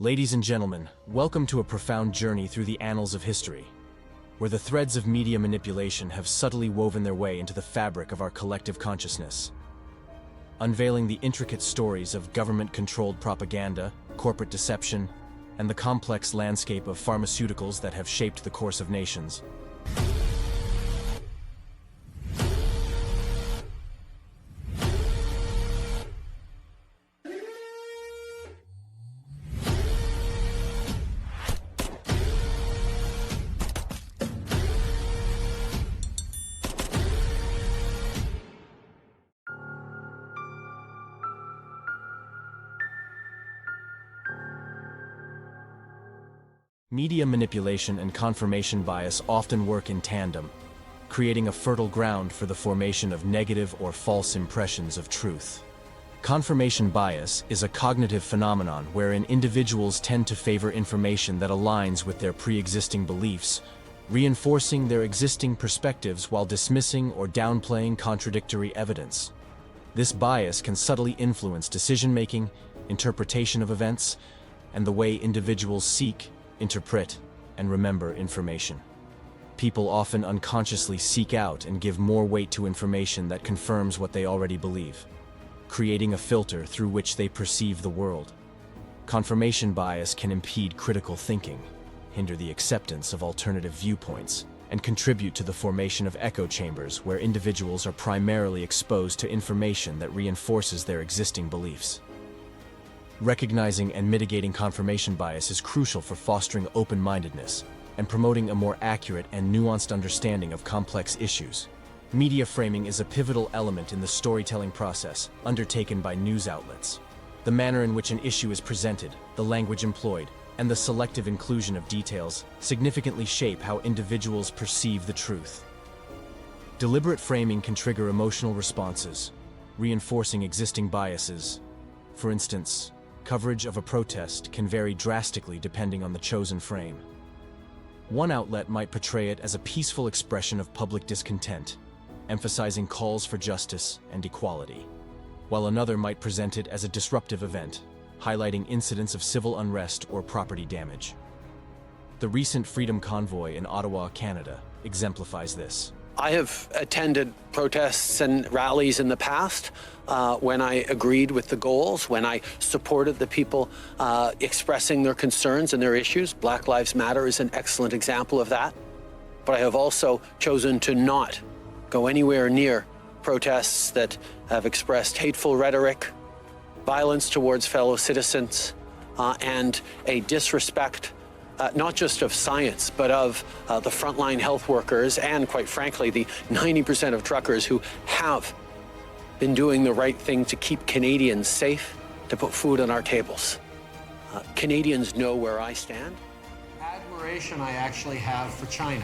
Ladies and gentlemen, welcome to a profound journey through the annals of history, where the threads of media manipulation have subtly woven their way into the fabric of our collective consciousness. Unveiling the intricate stories of government-controlled propaganda, corporate deception, and the complex landscape of pharmaceuticals that have shaped the course of nations. Media manipulation and confirmation bias often work in tandem, creating a fertile ground for the formation of negative or false impressions of truth. Confirmation bias is a cognitive phenomenon wherein individuals tend to favor information that aligns with their pre-existing beliefs, reinforcing their existing perspectives while dismissing or downplaying contradictory evidence. This bias can subtly influence decision-making, interpretation of events, and the way individuals seek, interpret, and remember information. People often unconsciously seek out and give more weight to information that confirms what they already believe, creating a filter through which they perceive the world. Confirmation bias can impede critical thinking, hinder the acceptance of alternative viewpoints, and contribute to the formation of echo chambers where individuals are primarily exposed to information that reinforces their existing beliefs. Recognizing and mitigating confirmation bias is crucial for fostering open-mindedness and promoting a more accurate and nuanced understanding of complex issues. Media framing is a pivotal element in the storytelling process undertaken by news outlets. The manner in which an issue is presented, the language employed, and the selective inclusion of details significantly shape how individuals perceive the truth. Deliberate framing can trigger emotional responses, reinforcing existing biases. For instance, coverage of a protest can vary drastically depending on the chosen frame. One outlet might portray it as a peaceful expression of public discontent, emphasizing calls for justice and equality, while another might present it as a disruptive event, highlighting incidents of civil unrest or property damage. The recent Freedom Convoy in Ottawa, Canada, exemplifies this. I have attended protests and rallies in the past when I agreed with the goals, when I supported the people expressing their concerns and their issues. Black Lives Matter is an excellent example of that. But I have also chosen to not go anywhere near protests that have expressed hateful rhetoric, violence towards fellow citizens, and a disrespect not just of science, but of the frontline health workers and, quite frankly, the 90% of truckers who have been doing the right thing to keep Canadians safe, to put food on our tables. Canadians know where I stand. Admiration I actually have for China,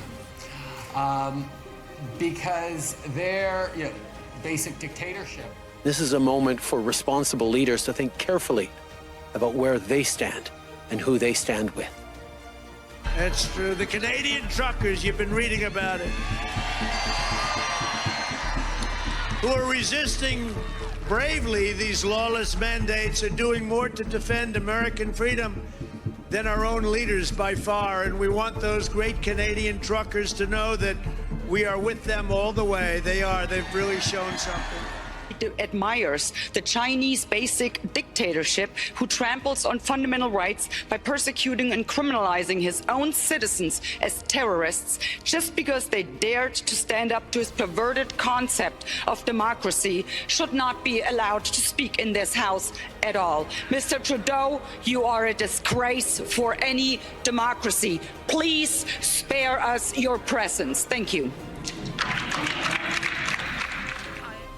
because their basic dictatorship. This is a moment for responsible leaders to think carefully about where they stand and who they stand with. That's true. The Canadian truckers, you've been reading about it, who are resisting bravely these lawless mandates, are doing more to defend American freedom than our own leaders by far. And we want those great Canadian truckers to know that we are with them all the way. They are. They've really shown something. Admires the Chinese basic dictatorship who tramples on fundamental rights by persecuting and criminalizing his own citizens as terrorists just because they dared to stand up to his perverted concept of democracy should not be allowed to speak in this House at all. Mr. Trudeau, you are a disgrace for any democracy. Please spare us your presence. Thank you.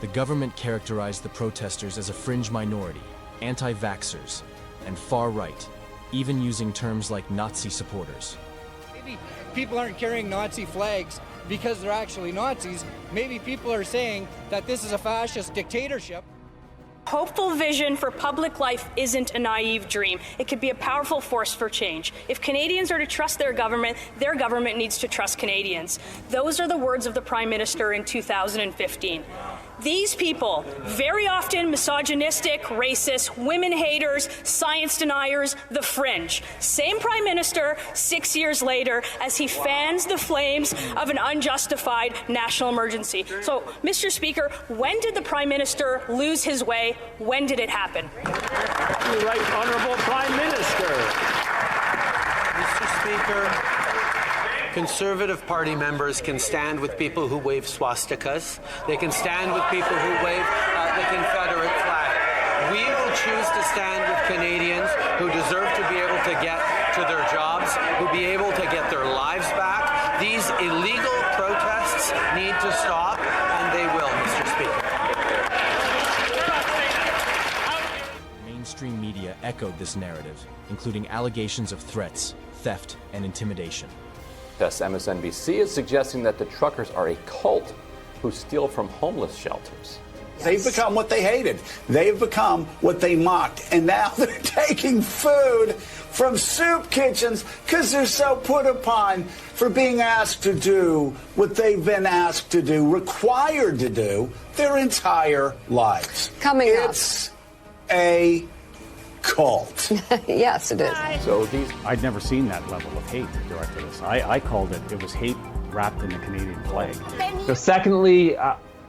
The government characterized the protesters as a fringe minority, anti-vaxxers, and far-right, even using terms like Nazi supporters. Maybe people aren't carrying Nazi flags because they're actually Nazis. Maybe people are saying that this is a fascist dictatorship. Hopeful vision for public life isn't a naive dream. It could be a powerful force for change. If Canadians are to trust their government needs to trust Canadians. Those are the words of the Prime Minister in 2015. These people, very often misogynistic, racist, women haters, science deniers, the fringe. Same prime minister 6 years later as he fans the flames of an unjustified national emergency. So, Mr. Speaker, when did the prime minister lose his way? When did it happen? The right honourable Prime Minister. Mr. Speaker, Conservative Party members can stand with people who wave swastikas. They can stand with people who wave the Confederate flag. We will choose to stand with Canadians who deserve to be able to get to their jobs, who be able to get their lives back. These illegal protests need to stop, and they will, Mr. Speaker. Mainstream media echoed this narrative, including allegations of threats, theft, and intimidation. Yes, MSNBC is suggesting that the truckers are a cult who steal from homeless shelters. They've become what they hated. They've become what they mocked. And now they're taking food from soup kitchens because they're so put upon for being asked to do what they've been asked to do, required to do their entire lives. It's a cult. Yes, it is. So I'd never seen that level of hate directed at us. I called it was hate wrapped in the Canadian flag. So secondly,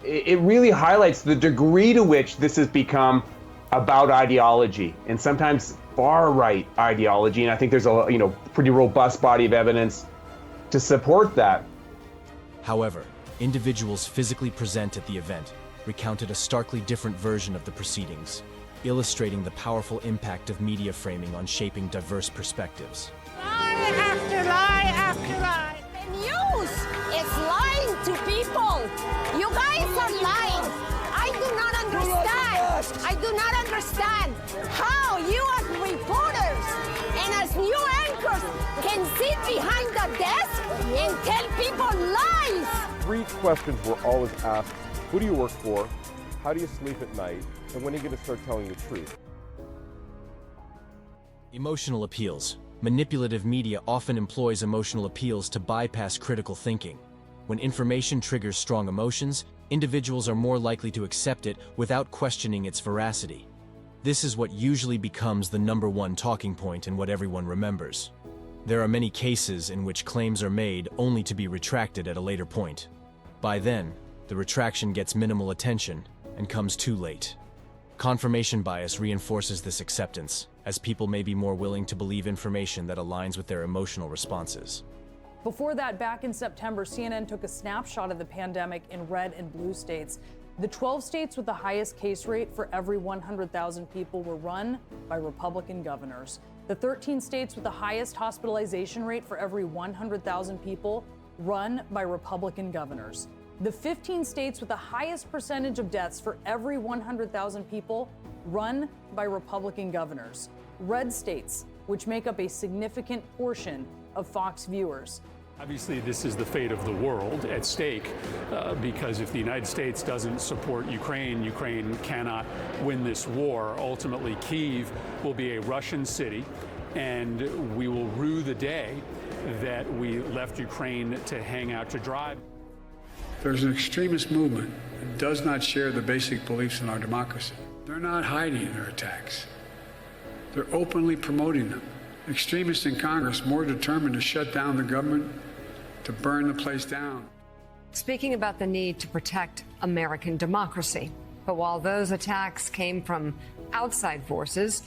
it really highlights the degree to which this has become about ideology, and sometimes far-right ideology, and I think there's a pretty robust body of evidence to support that. However, individuals physically present at the event recounted a starkly different version of the proceedings, illustrating the powerful impact of media framing on shaping diverse perspectives. Lie after lie after lie. The news is lying to people. You guys are lying. I do not understand. I do not understand how you as reporters and as new anchors can sit behind the desk and tell people lies. 3 questions were always asked. Who do you work for? How do you sleep at night? And when are you going to start telling the truth? Emotional appeals. Manipulative media often employs emotional appeals to bypass critical thinking. When information triggers strong emotions, individuals are more likely to accept it without questioning its veracity. This is what usually becomes the #1 talking point and what everyone remembers. There are many cases in which claims are made only to be retracted at a later point. By then, the retraction gets minimal attention and comes too late. Confirmation bias reinforces this acceptance, as people may be more willing to believe information that aligns with their emotional responses. Before that, back in September, CNN took a snapshot of the pandemic in red and blue states. The 12 states with the highest case rate for every 100,000 people were run by Republican governors. The 13 states with the highest hospitalization rate for every 100,000 people run by Republican governors. The 15 states with the highest percentage of deaths for every 100,000 people run by Republican governors. Red states, which make up a significant portion of Fox viewers. Obviously, this is the fate of the world at stake, because if the United States doesn't support Ukraine, Ukraine cannot win this war. Ultimately, Kyiv will be a Russian city, and we will rue the day that we left Ukraine to hang out to dry. There's an extremist movement that does not share the basic beliefs in our democracy. They're not hiding their attacks. They're openly promoting them. Extremists in Congress more determined to shut down the government, to burn the place down. Speaking about the need to protect American democracy. But while those attacks came from outside forces,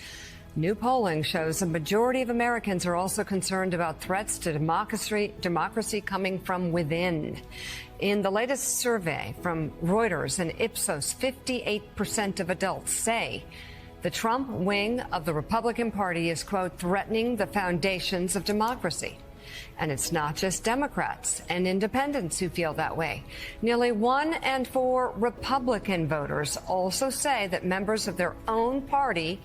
new polling shows a majority of Americans are also concerned about threats to democracy coming from within. In the latest survey from Reuters and Ipsos, 58% of adults say the Trump wing of the Republican Party is, quote, threatening the foundations of democracy. And it's not just Democrats and independents who feel that way. Nearly 1 in 4 Republican voters also say that members of their own party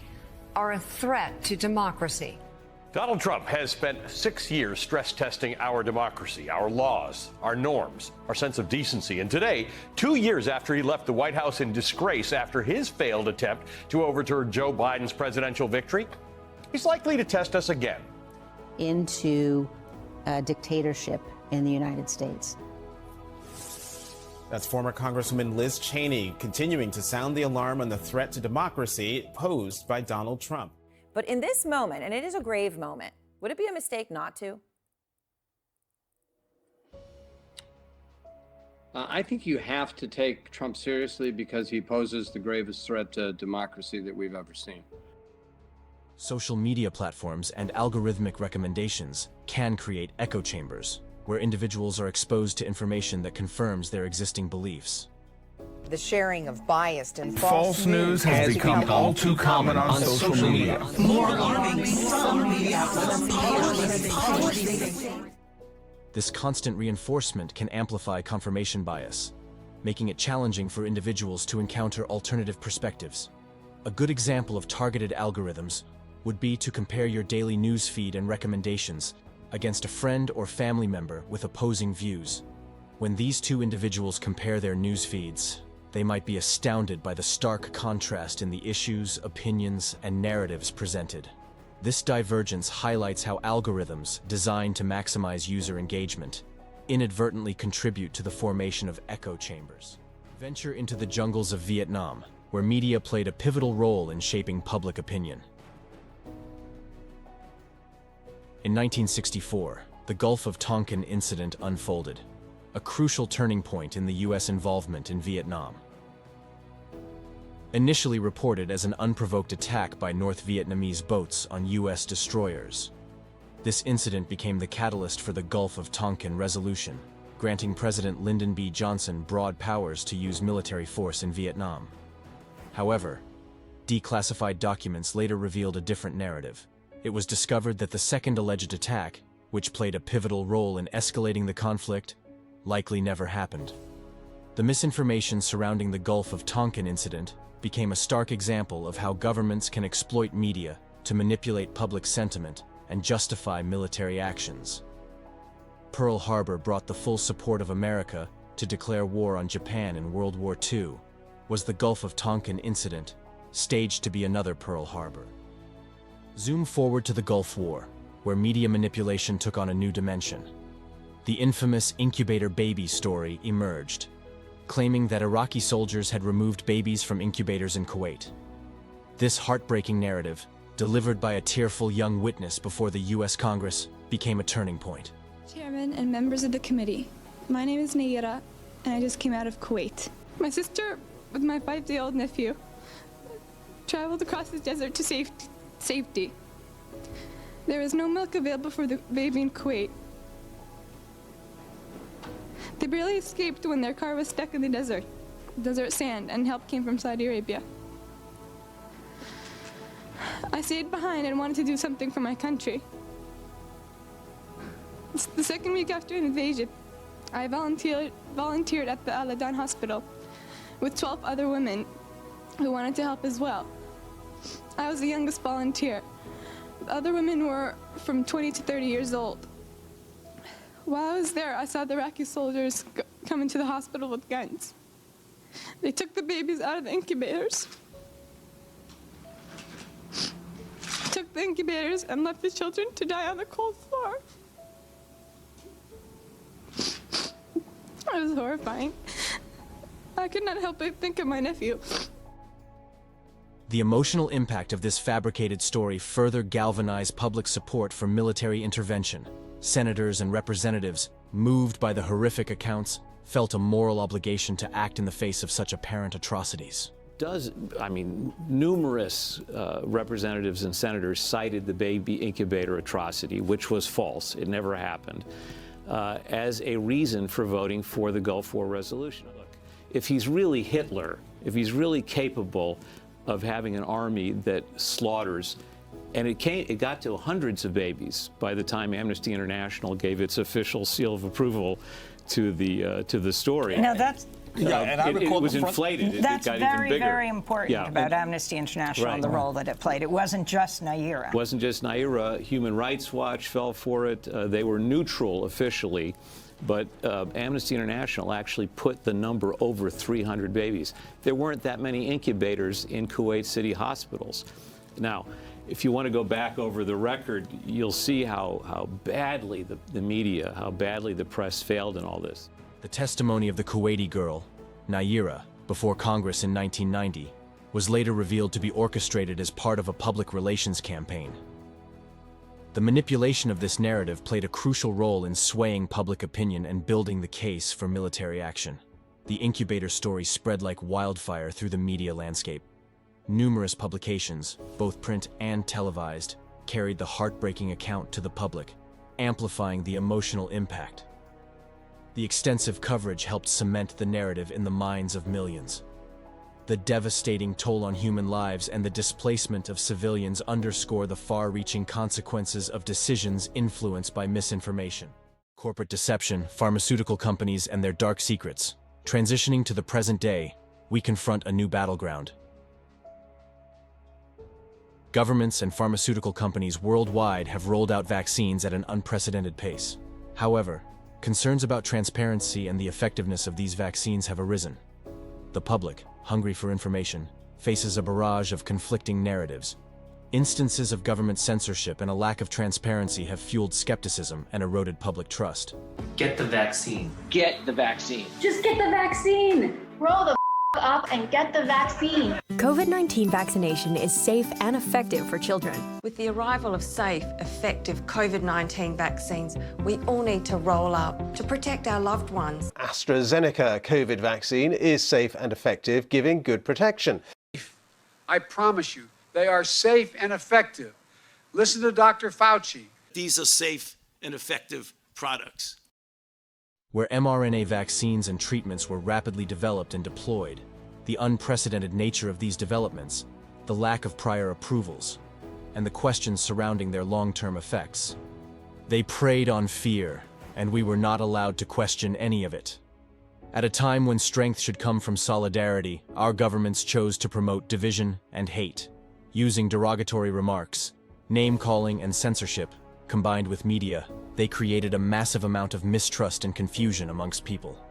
are a threat to democracy. Donald Trump has spent 6 years stress testing our democracy, our laws, our norms, our sense of decency. And today, 2 years after he left the White House in disgrace after his failed attempt to overturn Joe Biden's presidential victory, he's likely to test us again. Into a dictatorship in the United States. That's former Congresswoman Liz Cheney continuing to sound the alarm on the threat to democracy posed by Donald Trump. But in this moment, and it is a grave moment, would it be a mistake not to? I think you have to take Trump seriously because he poses the gravest threat to democracy that we've ever seen. Social media platforms and algorithmic recommendations can create echo chambers, where individuals are exposed to information that confirms their existing beliefs. The sharing of biased and false news has become all too common on social media. More alarming, some media This constant reinforcement can amplify confirmation bias, making it challenging for individuals to encounter alternative perspectives. A good example of targeted algorithms would be to compare your daily news feed and recommendations against a friend or family member with opposing views. When these two individuals compare their news feeds, they might be astounded by the stark contrast in the issues, opinions, and narratives presented. This divergence highlights how algorithms designed to maximize user engagement inadvertently contribute to the formation of echo chambers. Venture into the jungles of Vietnam, where media played a pivotal role in shaping public opinion. In 1964, the Gulf of Tonkin incident unfolded, a crucial turning point in the U.S. involvement in Vietnam. Initially reported as an unprovoked attack by North Vietnamese boats on U.S. destroyers, this incident became the catalyst for the Gulf of Tonkin resolution, granting President Lyndon B. Johnson broad powers to use military force in Vietnam. However, declassified documents later revealed a different narrative. It was discovered that the second alleged attack, which played a pivotal role in escalating the conflict, likely never happened. The misinformation surrounding the Gulf of Tonkin incident became a stark example of how governments can exploit media to manipulate public sentiment and justify military actions. Pearl Harbor brought the full support of America to declare war on Japan in World War II. Was the Gulf of Tonkin incident staged to be another Pearl Harbor? Zoom forward to the Gulf War, where media manipulation took on a new dimension. The infamous incubator baby story emerged, claiming that Iraqi soldiers had removed babies from incubators in Kuwait. This heartbreaking narrative, delivered by a tearful young witness before the U.S. Congress, became a turning point. Chairman and members of the committee, my name is Naira, and I just came out of Kuwait. My sister, with my 5-year-old nephew, traveled across the desert to safety. There was no milk available for the baby in Kuwait. They barely escaped when their car was stuck in the desert sand, and help came from Saudi Arabia. I stayed behind and wanted to do something for my country. It's the second week after an invasion, I volunteered at the Al-Adan hospital with 12 other women who wanted to help as well. I was the youngest volunteer. The other women were from 20 to 30 years old. While I was there, I saw the Iraqi soldiers come into the hospital with guns. They took the babies out of the incubators, took the incubators, and left the children to die on the cold floor. It was horrifying. I could not help but think of my nephew. The emotional impact of this fabricated story further galvanized public support for military intervention. Senators and representatives, moved by the horrific accounts, felt a moral obligation to act in the face of such apparent atrocities. Numerous representatives and senators cited the baby incubator atrocity, which was false, it never happened, as a reason for voting for the Gulf War resolution. Look, if he's really Hitler, if he's really capable of having an army that slaughters, and it got to hundreds of babies by the time Amnesty International gave its official seal of approval to the story. Now that's and I recall it was inflated. That's it got even bigger. very important about Amnesty International and the role that it played. It wasn't just Naira. It wasn't just Naira. Human Rights Watch fell for it. They were neutral officially, but Amnesty International actually put the number over 300 babies. There weren't that many incubators in Kuwait City hospitals. Now, if you want to go back over the record, you'll see how badly the media, how badly the press failed in all this. The testimony of the Kuwaiti girl, Naira, before Congress in 1990, was later revealed to be orchestrated as part of a public relations campaign. The manipulation of this narrative played a crucial role in swaying public opinion and building the case for military action. The incubator story spread like wildfire through the media landscape. Numerous publications, both print and televised, carried the heartbreaking account to the public, amplifying the emotional impact. The extensive coverage helped cement the narrative in the minds of millions. The devastating toll on human lives and the displacement of civilians underscore the far-reaching consequences of decisions influenced by misinformation. Corporate deception, pharmaceutical companies, and their dark secrets. Transitioning to the present day, we confront a new battleground. Governments and pharmaceutical companies worldwide have rolled out vaccines at an unprecedented pace. However, concerns about transparency and the effectiveness of these vaccines have arisen. The public, hungry for information, faces a barrage of conflicting narratives. Instances of government censorship and a lack of transparency have fueled skepticism and eroded public trust. Get the vaccine. Get the vaccine. Just get the vaccine. Grow the up and get the vaccine. COVID-19 vaccination is safe and effective for children. With the arrival of safe, effective COVID-19 vaccines, we all need to roll up to protect our loved ones. AstraZeneca COVID vaccine is safe and effective, giving good protection. I promise you, they are safe and effective. Listen to Dr. Fauci. These are safe and effective products. Where mRNA vaccines and treatments were rapidly developed and deployed, the unprecedented nature of these developments, the lack of prior approvals, and the questions surrounding their long-term effects. They preyed on fear, and we were not allowed to question any of it. At a time when strength should come from solidarity, our governments chose to promote division and hate, using derogatory remarks, name-calling, and censorship. Combined with media, they created a massive amount of mistrust and confusion amongst people.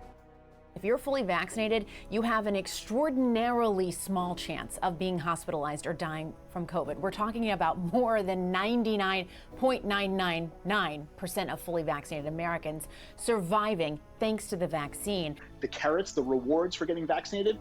If you're fully vaccinated, you have an extraordinarily small chance of being hospitalized or dying from COVID. We're talking about more than 99.999% of fully vaccinated Americans surviving thanks to the vaccine. The carrots, the rewards for getting vaccinated,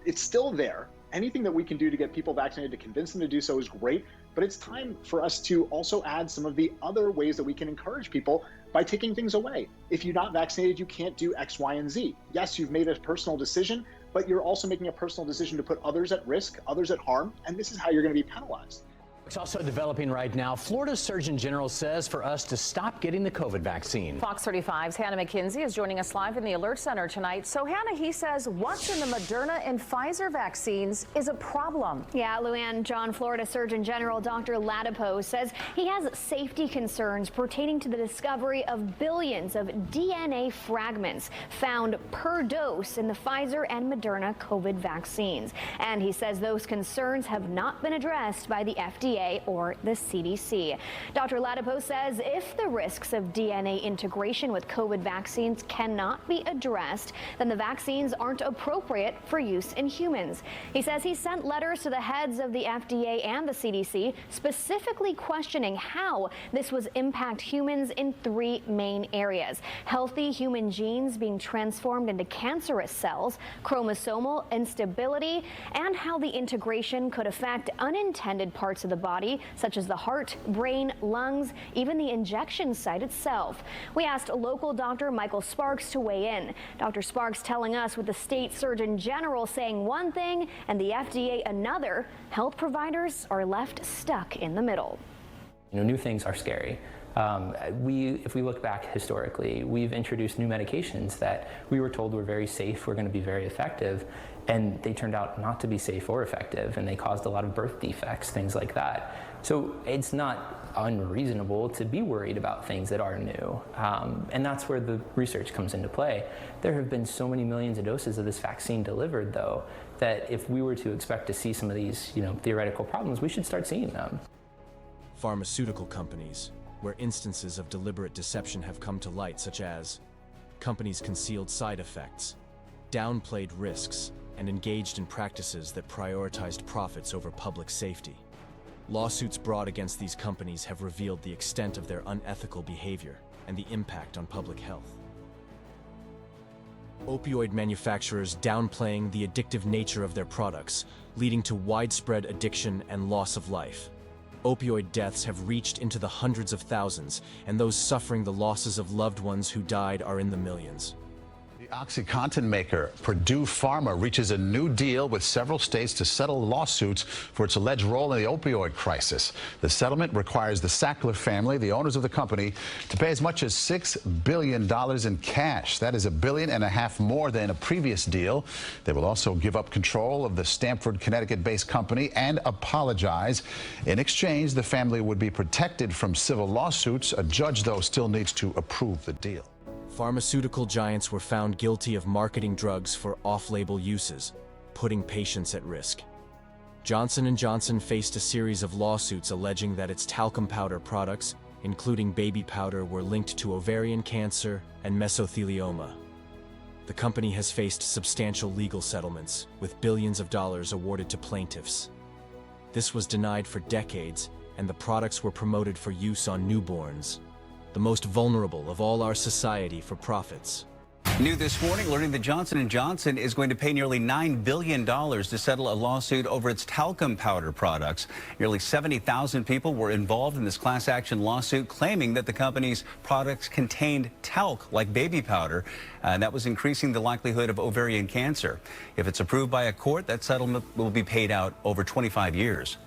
it's still there. Anything that we can do to get people vaccinated, to convince them to do so, is great. But it's time for us to also add some of the other ways that we can encourage people by taking things away. If you're not vaccinated, you can't do X, Y, and Z. Yes, you've made a personal decision, but you're also making a personal decision to put others at risk, others at harm, and this is how you're going to be penalized. It's also developing right now. Florida's Surgeon General says for us to stop getting the COVID vaccine. Fox 35's Hannah McKenzie is joining us live in the Alert Center tonight. So, Hannah, he says what's in the Moderna and Pfizer vaccines is a problem. Yeah, Luann, Florida Surgeon General Dr. Latipo says he has safety concerns pertaining to the discovery of billions of DNA fragments found per dose in the Pfizer and Moderna COVID vaccines. And he says those concerns have not been addressed by the FDA or the CDC. Dr. Latipo says if the risks of DNA integration with COVID vaccines cannot be addressed, then the vaccines aren't appropriate for use in humans. He says he sent letters to the heads of the FDA and the CDC specifically questioning how this would impact humans in three main areas: healthy human genes being transformed into cancerous cells, chromosomal instability, and how the integration could affect unintended parts of the body, such as the heart, brain, lungs, even the injection site itself. We asked local Dr. Michael Sparks to weigh in. Dr. Sparks telling us with the state Surgeon General saying one thing and the FDA another, health providers are left stuck in the middle. New things are scary. If we look back historically, we've introduced new medications that we were told were very safe, were going to be very effective, and they turned out not to be safe or effective, and they caused a lot of birth defects, things like that. So it's not unreasonable to be worried about things that are new, and that's where the research comes into play. There have been so many millions of doses of this vaccine delivered, though, that if we were to expect to see some of these, theoretical problems, we should start seeing them. Pharmaceutical companies, where instances of deliberate deception have come to light, such as companies concealed side effects, downplayed risks, and engaged in practices that prioritized profits over public safety. Lawsuits brought against these companies have revealed the extent of their unethical behavior and the impact on public health. Opioid manufacturers downplaying the addictive nature of their products, leading to widespread addiction and loss of life. Opioid deaths have reached into the hundreds of thousands, and those suffering the losses of loved ones who died are in the millions. The OxyContin maker, Pharma, reaches a new deal with several states to settle lawsuits for its alleged role in the opioid crisis. The settlement requires the Sackler family, the owners of the company, to pay as much as $6 billion in cash. That is $1.5 billion more than a previous deal. They will also give up control of the Stamford, Connecticut-based company and apologize. In exchange, the family would be protected from civil lawsuits. A judge, though, still needs to approve the deal. Pharmaceutical giants were found guilty of marketing drugs for off-label uses, putting patients at risk. Johnson & Johnson faced a series of lawsuits alleging that its talcum powder products, including baby powder, were linked to ovarian cancer and mesothelioma. The company has faced substantial legal settlements, with billions of dollars awarded to plaintiffs. This was denied for decades, and the products were promoted for use on newborns, the most vulnerable of all our society, for profits. New this morning, learning that Johnson & Johnson is going to pay nearly $9 billion to settle a lawsuit over its talcum powder products. Nearly 70,000 people were involved in this class action lawsuit, claiming that the company's products contained talc, like baby powder, and that was increasing the likelihood of ovarian cancer. If it's approved by a court, that settlement will be paid out over 25 years.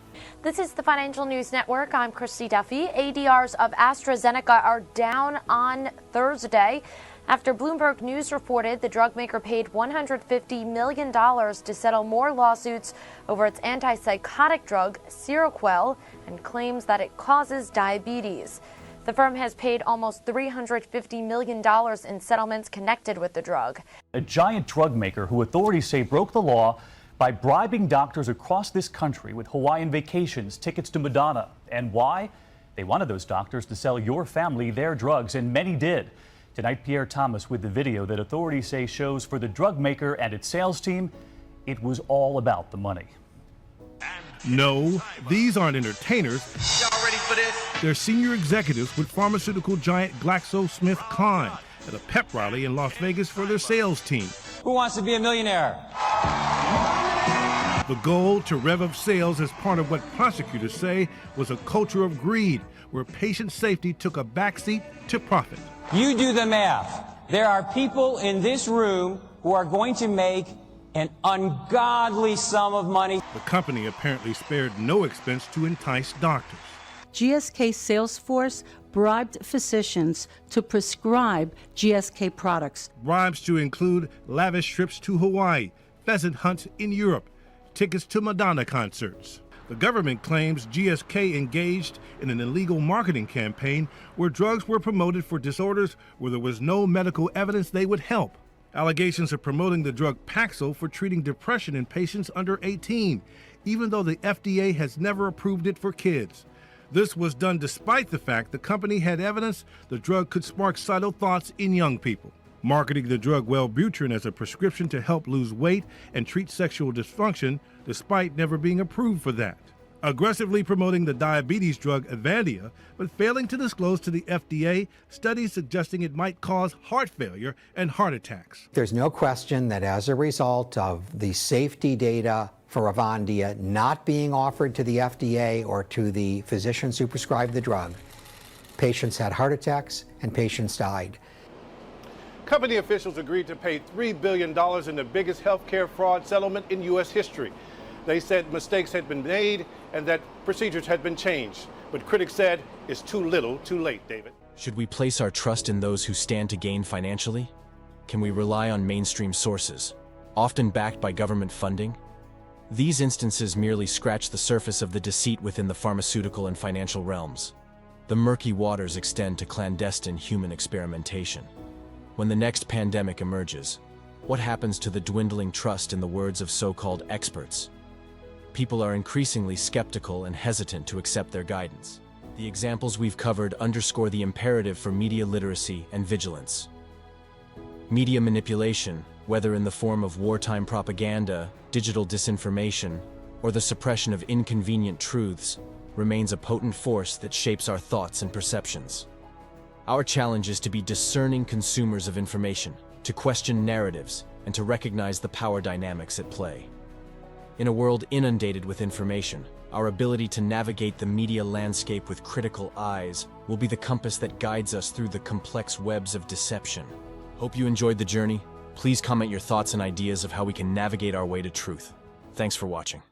This is the Financial News Network. I'm Christy Duffy. ADRs of AstraZeneca are down on Thursday after Bloomberg News reported the drug maker paid $150 million to settle more lawsuits over its antipsychotic drug, Seroquel, and claims that it causes diabetes. The firm has paid almost $350 million in settlements connected with the drug. A giant drug maker who authorities say broke the law by bribing doctors across this country with Hawaiian vacations, tickets to Madonna. And why? They wanted those doctors to sell your family their drugs, and many did. Tonight, Pierre Thomas with the video that authorities say shows for the drug maker and its sales team, it was all about the money. No, these aren't entertainers. Y'all ready for this? They're senior executives with pharmaceutical giant GlaxoSmithKline at a pep rally in Las Vegas for their sales team. Who wants to be a millionaire? The goal, to rev up sales as part of what prosecutors say was a culture of greed, where patient safety took a backseat to profit. You do the math. There are people in this room who are going to make an ungodly sum of money. The company apparently spared no expense to entice doctors. GSK sales force bribed physicians to prescribe GSK products. Bribes to include lavish trips to Hawaii, pheasant hunts in Europe, tickets to Madonna concerts. The government claims GSK engaged in an illegal marketing campaign where drugs were promoted for disorders where there was no medical evidence they would help. Allegations of promoting the drug Paxil for treating depression in patients under 18, even though the FDA has never approved it for kids. This was done despite the fact the company had evidence the drug could spark suicidal thoughts in young people. Marketing the drug Wellbutrin as a prescription to help lose weight and treat sexual dysfunction, despite never being approved for that. Aggressively promoting the diabetes drug Avandia, but failing to disclose to the FDA studies suggesting it might cause heart failure and heart attacks. There's no question that as a result of the safety data for Avandia not being offered to the FDA or to the physicians who prescribed the drug, patients had heart attacks and patients died. Company officials agreed to pay $3 billion in the biggest healthcare fraud settlement in U.S. history. They said mistakes had been made and that procedures had been changed. But critics said it's too little, too late, David. Should we place our trust in those who stand to gain financially? Can we rely on mainstream sources, often backed by government funding? These instances merely scratch the surface of the deceit within the pharmaceutical and financial realms. The murky waters extend to clandestine human experimentation. When the next pandemic emerges, what happens to the dwindling trust in the words of so-called experts? People are increasingly skeptical and hesitant to accept their guidance. The examples we've covered underscore the imperative for media literacy and vigilance. Media manipulation, whether in the form of wartime propaganda, digital disinformation, or the suppression of inconvenient truths, remains a potent force that shapes our thoughts and perceptions. Our challenge is to be discerning consumers of information, to question narratives, and to recognize the power dynamics at play. In a world inundated with information, our ability to navigate the media landscape with critical eyes will be the compass that guides us through the complex webs of deception. Hope you enjoyed the journey. Please comment your thoughts and ideas of how we can navigate our way to truth. Thanks for watching.